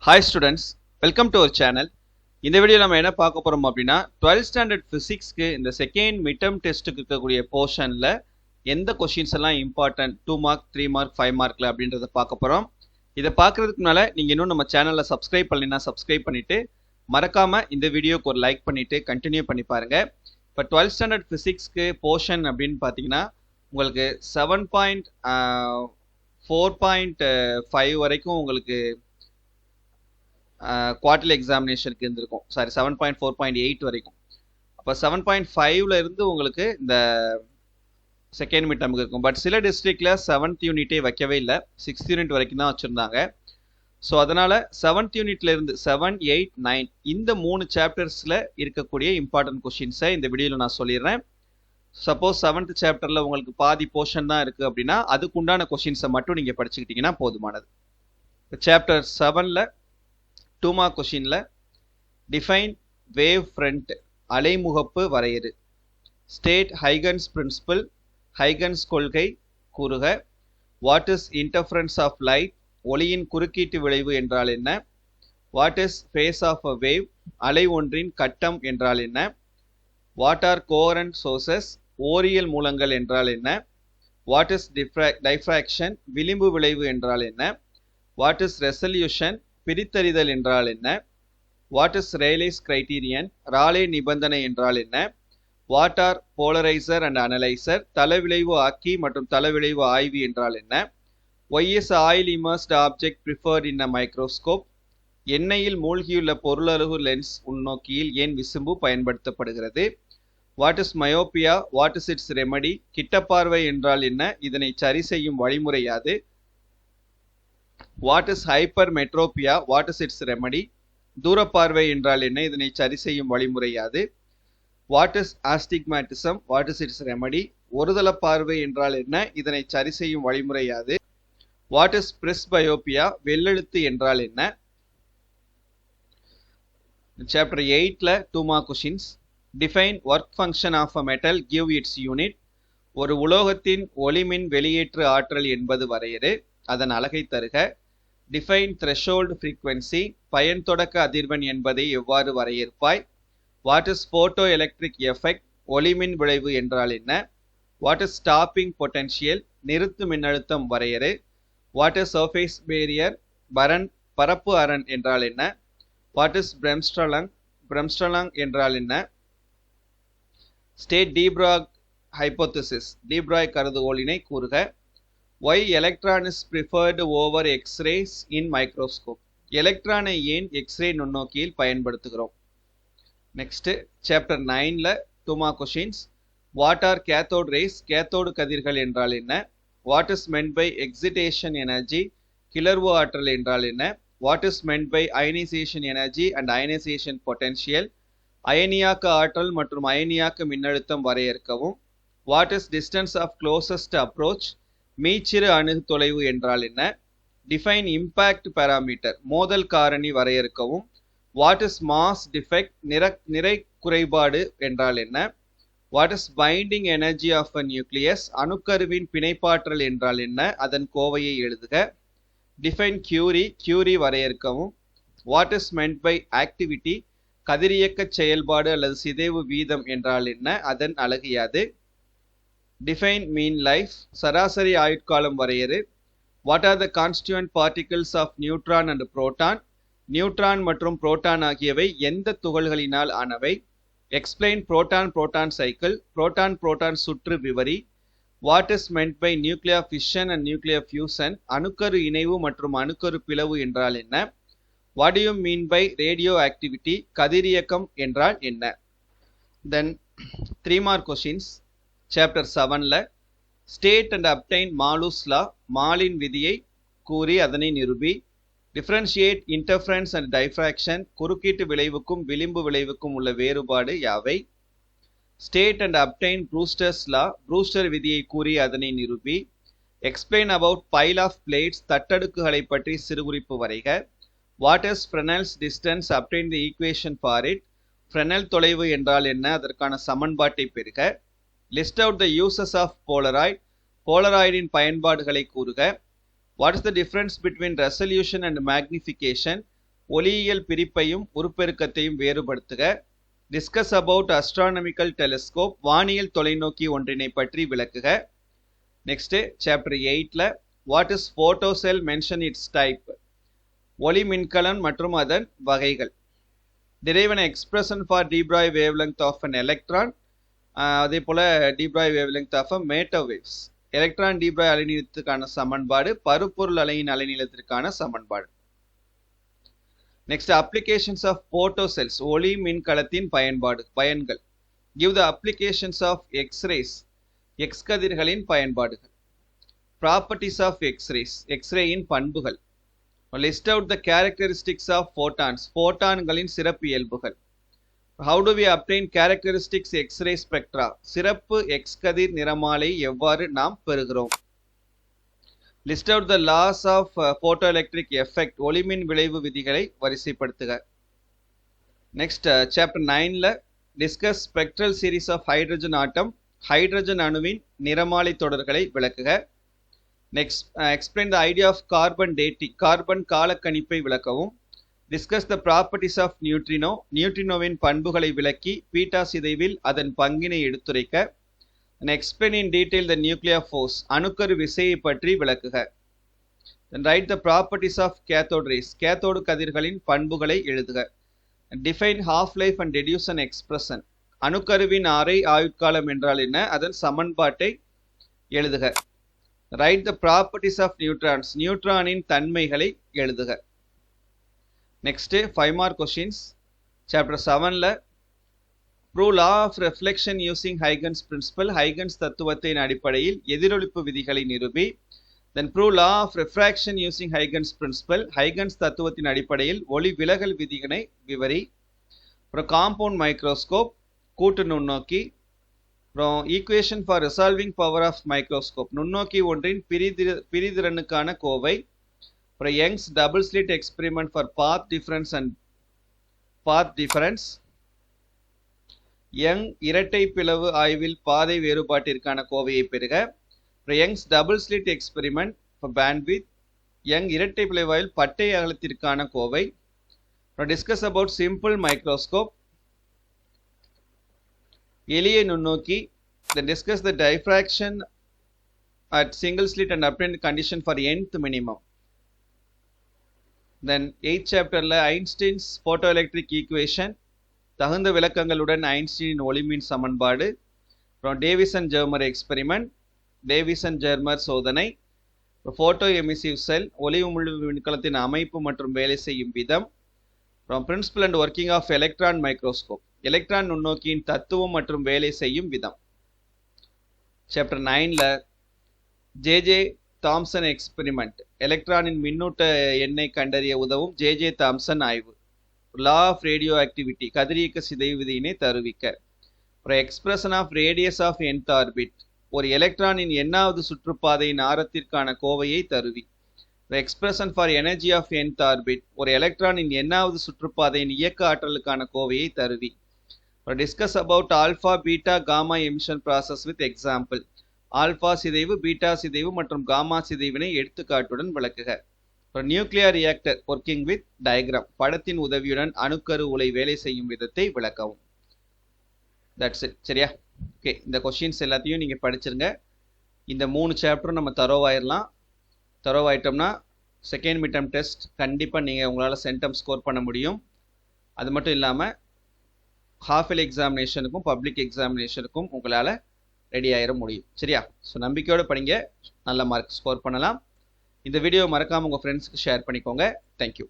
Hi students, welcome to our channel. இந்த video நம்ம என்ன பார்க்க போறோம் அப்படினா 12th standard physics க்கு இந்த செகண்ட் midterm டெஸ்ட் க்கு இருக்கக்கூடிய போர்ஷன்ல எந்த क्वेश्चंस எல்லாம் இம்பார்ட்டன்ட் 2 மார்க் 3 மார்க் 5 மார்க்ல அப்படின்றத பார்க்க போறோம். இத பார்க்கிறதுக்கு முன்னால நீங்க இன்னும் நம்ம சேனலை சப்ஸ்கிரைப் பண்ணலைனா சப்ஸ்கிரைப் பண்ணிட்டு மறக்காம இந்த வீடியோக்கு ஒரு லைக் பண்ணிட்டு கண்டினியூ பண்ணி பாருங்க. இப்ப 12th standard physics க்கு போர்ஷன் அப்படினு பாத்தீங்கன்னா உங்களுக்கு 7.4.5 வரைக்கும் உங்களுக்கு quarterly examination இருந்திருக்கும். சாரி 7.4.8 வரைக்கும். அப்ப 7.5ல இருந்து உங்களுக்கு இந்த செகண்ட் மிட் டர்முக்கு இருக்கும். பட் சில டிஸ்ட்ரிக்ட்ல 7th யூனிட்டே வைக்கவே இல்லை, 6th யூனிட் வரைக்கும் தான் வச்சிருந்தாங்க. ஸோ அதனால 7th யூனிட்ல இருந்து 7, 8, 9 இந்த 3 சாப்டர்ஸ்ல இருக்கக்கூடிய இம்பார்ட்டன்ட் கொஸ்டின்ஸை இந்த வீடியோல நான் சொல்லிடுறேன். சப்போஸ் 7th சாப்டர்ல உங்களுக்கு பாதி போர்ஷன் தான் இருக்கு அப்படின்னா அதுக்கு உண்டான கொஸ்டின்ஸை மட்டும் நீங்க படிச்சுக்கிட்டீங்கன்னா போதுமானது. சாப்டர் 7ல 2 மார்க் கொஸ்டின்ல டிஃபைன் வேவ் ஃப்ரண்ட் அலைமுகப்பு வரையறு, ஸ்டேட் ஹைகன்ஸ் பிரின்சிபல் ஹைகன்ஸ் கொள்கை கூறுக, what is interference of light ஒளியின் குறுக்கீட்டு விளைவு என்றால் என்ன, what is phase of a wave அலை ஒன்றின் கட்டம் என்றால் என்ன, வாட் ஆர் கோஹரண்ட் சோர்சஸ் ஓரியல் மூலங்கள் என்றால் என்ன, வாட் இஸ் டைஃப்ராக்ஷன் விளிம்பு விளைவு என்றால் என்ன, வாட் இஸ் ரெசல்யூஷன் பிரித்தறிதல் என்றால் என்ன, what is Rayleigh's criterion Rayleigh நிபந்தனை என்றால் என்ன, what are polariser and analyser தளவிளைவு ஆக்கி மற்றும் தளவிளைவு ஆய்வு என்றால் என்ன, why is oil immersed object preferred in a microscope, எண்ணெயில் மூழ்கியுள்ள பொருளருகு லென்ஸ் உள்நோக்கியில் ஏன் விசும்பு பயன்படுத்தப்படுகிறது, what is myopia what is its remedy கிட்டப்பார்வை என்றால் என்ன இதனை சரி செய்யும் வழிமுறை யாது, what is hypermetropia what is its remedy தூரப்பார்வை என்றால் என்ன இதனை சரி செய்யும் வழிமுறை யாது, what is astigmatism what is its remedy ஒருதல பார்வை என்றால் என்ன இதனை சரி செய்யும் வழிமுறை யாது, வாட் இஸ் பிரெஸ்பயோபியா வெள்ளெழுத்து என்றால் என்ன. சாப்டர் 8ல 2 mark questions define work function of a metal give its unit, ஒரு உலோகத்தின் ஒளிமின் வெளியேற்று ஆற்றல் என்பது வரையறு, அதன் அலகை தருக, டிஃபைன் த்ரெஷோல்டு ஃப்ரீக்வன்சி பயன் தொடக்க அதிர்வெண் என்பதை எவ்வாறு வரையறுப்பாய், what is photo electric effect ஒளிமின் விளைவு என்றால் என்ன, வாட் இஸ் ஸ்டாப்பிங் பொட்டன்ஷியல் நிறுத்து மின்னழுத்தம் வரையறு, வாட் இஸ் சர்ஃபேஸ் பேரியர் பரப்பு அரண் என்றால் என்ன, வாட் இஸ் பிரம்ஸ்ட்ரலங் என்றால் என்ன, ஸ்டேட் டீப்ராக் ஹைபோதசிஸ் டீப்ராக் கருதுகோளினை கூறுக, why electron is preferred over x-rays in microscope எலக்ட்ரானை ஏன் எக்ஸ்ரே நுண்ணோக்கியில் பயன்படுத்துகிறோம். நெக்ஸ்ட் சாப்டர் 9ல 2 mark questions what are cathode rays cathode கதிர்கள் என்றால் என்ன, what is meant by excitation energy கிளர்வு ஆற்றல் என்றால் என்ன, what is meant by ionisation energy and ionisation potential அயனியாக்க ஆற்றல் மற்றும் அயனியாக்க மின்னழுத்தம் வரையறுக்கவும், what is distance of closest approach மீச்சிறு அணுகு தொலைவு என்றால் என்ன, டிஃபைன் இம்பாக்ட் பாராமீட்டர் மோதல் காரணி வரையறுக்கவும், வாட் இஸ் மாஸ் டிஃபெக்ட் நிறை குறைபாடு என்றால் என்ன, what is binding energy of a nucleus அணுக்கருவின் பிணைப்பாற்றல் என்றால் என்ன அதன் கோவையை எழுதுக, டிஃபைன் கியூரி வரையறுக்கவும், what is meant by activity கதிரியக்க செயல்பாடு அல்லது சிதைவு வீதம் என்றால் என்ன அதன் அலகு யாது, டிஃபைன் மீன் லைஃப் சராசரி ஆயுட்காலம் வரையறு, what are the constituent particles of neutron and proton neutron மற்றும் புரோட்டான் ஆகியவை எந்த துகள்களினால் ஆனவை, எக்ஸ்பிளைன் புரோட்டான் சைக்கிள் புரோட்டான் சுற்று விவரி, what is meant by nuclear fission and nuclear fusion அணுக்கரு இணைவு மற்றும் அணுக்கரு பிளவு என்றால் என்ன, what do you mean by radio activity கதிரியக்கம் என்றால் என்ன. தென் 3 மார்க் கொஸ்டின்ஸ் சாப்டர் 7ல state and obtain Malus law மாலின் விதியை கூறி அதனை நிரூபி, டிஃபரன்ஷியேட் இன்டர்ஃபரன்ஸ் அண்ட் டைஃப்ராக்ஷன் குறுக்கீட்டு விளைவுக்கும் விளிம்பு விளைவுக்கும் உள்ள வேறுபாடு யாவை, state and obtain Brewster's law Brewster விதியை கூறி அதனை நிரூபி, explain about pile of plates தட்டடுக்குகளை பற்றி சிறுகுறிப்பு வரைக, what is Fresnel's distance obtain the equation for it Fresnel தொலைவு என்றால் என்ன அதற்கான சமன்பாட்டை பெறுக, list out the uses of போலராய்டின் பயன்பாடுகளை கூறுக, what is the difference between resolution and magnification ஒளியியல் பிரிப்பையும் உருப்பெருக்கத்தையும் வேறுபடுத்துக. டிஸ்கஸ் அபவுட் அஸ்ட்ரானமிக்கல் டெலிஸ்கோப், வானியல் தொலைநோக்கி ஒன்றினை பற்றி விளக்குக. நெக்ஸ்ட் சாப்டர் 8ல what is photo cell, mention its type, ஒளி மின்கலன் மற்றும் அதன் வகைகள். derive an expression for de Broglie wavelength of an electron, அதே போல de Broglie wavelength of a matter waves. Electron de Broglie அலைநீளத்திற்கான சமன்பாடு, பருப்பொருள் அலையின் அலைநீளத்திற்கான சமன்பாடு. நெக்ஸ்ட் applications of photocells, ஒளி மின்கலத்தின் பயன்கள். give the applications of x-rays, X கதிர்களின் பயன்பாடுகள். properties of x-rays, x-rayயின் பண்புகள். list out the characteristics of photons, photonகளின் சிறப்பியல்புகள். how do we obtain characteristics x-ray spectra, சிறப்பு எக்ஸ் கதிர் நிறமாலை எவ்வாறு நாம் பெறுகிறோம். list out the laws of photoelectric effect, ஒளிமின் விளைவு விதிகளை வரிசைப்படுத்துக. next chapter 9ல discuss spectral series of hydrogen atom, ஹைட்ரஜன் அணுவின் நிறமாலை தொடர்களை விளக்குக. next explain the idea of carbon dating, கார்பன் காலக்கணிப்பை விளக்கவும். discuss the properties of neutrino, நியூட்ரினோவின் பண்புகளை விளக்கி பீட்டா சிதைவில் அதன் பங்கினை எடுத்துரைக்க. and explain in detail the nuclear force, அணுக்கரு விசையை பற்றி விளக்குக. then write the properties of cathode rays, cathode கதிர்களின் பண்புகளை எழுதுக. and define half life and deduce an expression, அணுக்கருவின் அரை ஆயுட்காலம் என்றால் என்ன, அதன் சமன்பாட்டை எழுதுக. write the properties of neutrons, நியூட்ரானின் தன்மைகளை எழுதுக. next 5 mark questions. chapter 7ல prove law of reflection using Huygens principle, Huygens தத்துவத்தின் அடிப்படையில் எதிரொளிப்பு விதிகளை நிரூபி. then prove law of refraction using Huygens principle, Huygens தத்துவத்தின் அடிப்படையில் ஒளி விலகல் விதிகளை விவரி. அப்புறம் compound microscope, கூட்டு நுண்ணோக்கி. அப்புறம் equation for resolving power of microscope, நுண்ணோக்கி ஒன்றின் பிரிதிறனுக்கான கோவை. அப்புறம் Young's double slit experiment for path difference, Young இரட்டை பிளவு ஆய்வில் பாதை வேறுபாட்டிற்கான கோவையை பெறுக. அப்புறம் Young's double slit experiment for bandwidth, Young இரட்டை பிளவு ஆய்வில் பட்டை அகலத்திற்கான கோவை. அப்புறம் டிஸ்கஸ் அபவுட் சிம்பிள் மைக்ரோஸ்கோப், எளிய நுண்ணோக்கி. then discuss the diffraction at single slit and obtain condition for nth minimum. then 8th chapterல ஐன்ஸ்டீன்ஸ் photoelectric equation, தகுந்த விளக்கங்களுடன் ஐன்ஸ்டீனின் ஒளிமின் சமன்பாடு. அப்புறம் Davisson Germer experiment, Davisson Germer சோதனை. போட்டோ எமிசிவ் செல், ஒளி உமிழ்வு மின்கலத்தின் அமைப்பு மற்றும் வேலை செய்யும் விதம். அப்புறம் principle and working of electron microscope, electron நுண்ணோக்கியின் தத்துவம் மற்றும் வேலை செய்யும் விதம். சாப்டர் 9ல ஜே தாம்சன் எக்ஸ்பெரிமெண்ட், எலக்ட்ரானின் மின்னூட்ட எண்ணை கண்டறிய உதவும் ஜே தாம்சன் ஆய்வு. லா ஆஃப் ரேடியோ ஆக்டிவிட்டி, கதிரியக்க சிதைவு விதியினை தருவிக்க. அப்புறம் expression of radius of nth orbit, ஒரு எலக்ட்ரானின் எண்ணாவது சுற்றுப்பாதையின் ஆரத்திற்கான கோவையை தருவி. Expression for energy of nth orbit, ஒரு எலக்ட்ரானின் எண்ணாவது சுற்றுப்பாதையின் இயக்க ஆற்றலுக்கான கோவையை தருவி. Discuss about alpha beta gamma emission process with example, alpha சிதைவு, பீட்டா சிதைவு மற்றும் காமா சிதைவினை எடுத்துக்காட்டுடன் விளக்குக. Nuclear reactor working with diagram, படத்தின் உதவியுடன் அணுக்கரு உலை வேலை செய்யும் விதத்தை விளக்கவும். That's it. சரியா? ஓகே, இந்த கொஸ்டின்ஸ் எல்லாத்தையும் நீங்கள் படிச்சிருங்க. இந்த 3 சாப்டரும் நம்ம தரோவாயிட்டோம்னா செகண்ட் மிட் டர்ம் டெஸ்ட் கண்டிப்பாக நீங்கள் உங்களால் சென்டம் ஸ்கோர் பண்ண முடியும். அது மட்டும் இல்லாமல் ஹாஃப் இயர்லி எக்ஸாமினேஷனுக்கும் பப்ளிக் எக்ஸாமினேஷனுக்கும் உங்களால் ரெடி ஆகிட முடியும். சரியா? ஸோ நம்பிக்கையோடு படிங்க, நல்ல மார்க் ஸ்கோர் பண்ணலாம். இந்த வீடியோ மறக்காமல் உங்கள் ஃப்ரெண்ட்ஸுக்கு ஷேர் பண்ணிக்கோங்க. தேங்க்யூ.